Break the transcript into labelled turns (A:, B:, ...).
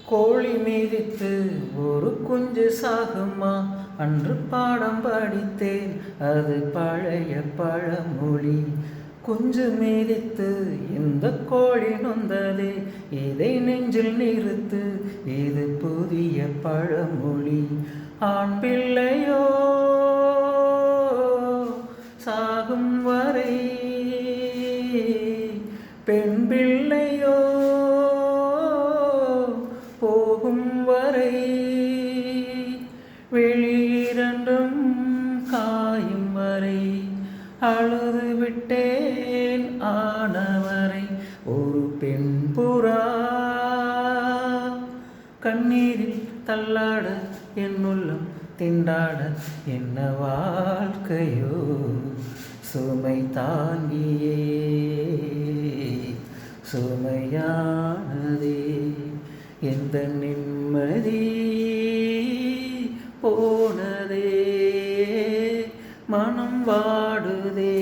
A: கோழி மிதித்து ஒரு குஞ்சு சாகுமா? அன்று பாடம் படித்தேன், அது பழைய பழமொழி. குஞ்சு மிதித்து இந்த கோழி நொந்ததே, இதை நெஞ்சில் நிறுத்து, இது புதிய பழமொழி. ஆண் பிள்ளையோ சாகும் வரை, பெண் பிள்ளையோ போகும் வரை, வெளியிரண்டும் காயும் வரை, அழுது விட்டேன் ஆனவரை. ஒரு பெண் புறா கண்ணீரில் தள்ளாட, என் உள்ளம் திண்டாட, என்ன வாழ்க்கையோ சுமை தாங்கியே சுமையானதே. எந்த நிம்மதி போனதே, மனம் வாடுதே.